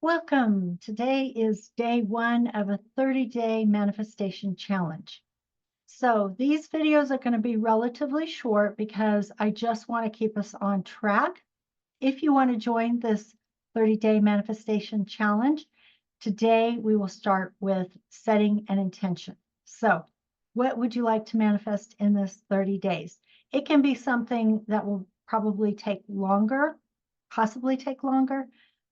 Welcome. Today is day one of a 30-day manifestation challenge. So these videos are going to be relatively short because I just want to keep us on track. If you want to join this 30-day manifestation challenge, today we will start with setting an intention. So what would you like to manifest in this 30 days? It can be something that will probably take longer, possibly take longer,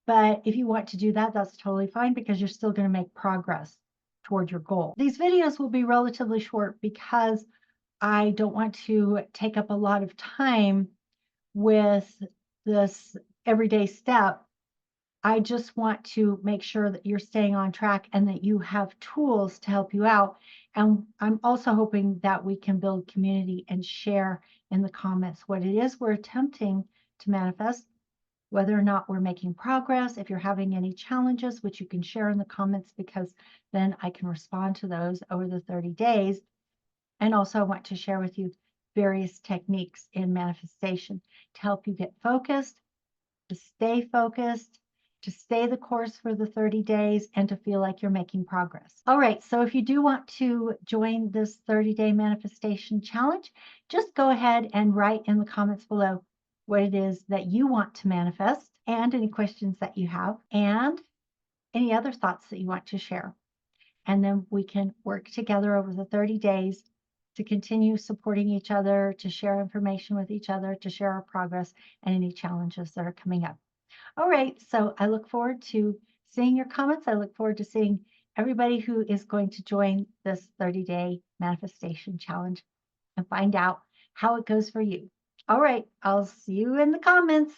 but if you want to do that, that's totally fine because you're still going to make progress toward your goal. These videos will be relatively short because I don't want to take up a lot of time with this everyday step. I just want to make sure that you're staying on track and that you have tools to help you out. And I'm also hoping that we can build community and share in the comments what it is we're attempting to manifest, whether or not we're making progress. If you're having any challenges, which you can share in the comments, because then I can respond to those over the 30 days. And also, I want to share with you various techniques in manifestation to help you get focused, to stay the course for the 30 days, and to feel like you're making progress. All right, so if you do want to join this 30-day manifestation challenge, just go ahead and write in the comments below what it is that you want to manifest and any questions that you have and any other thoughts that you want to share. And then we can work together over the 30 days to continue supporting each other, to share information with each other, to share our progress and any challenges that are coming up. All right, so I look forward to seeing your comments. I look forward to seeing everybody who is going to join this 30-day manifestation challenge and find out how it goes for you. All right, I'll see you in the comments.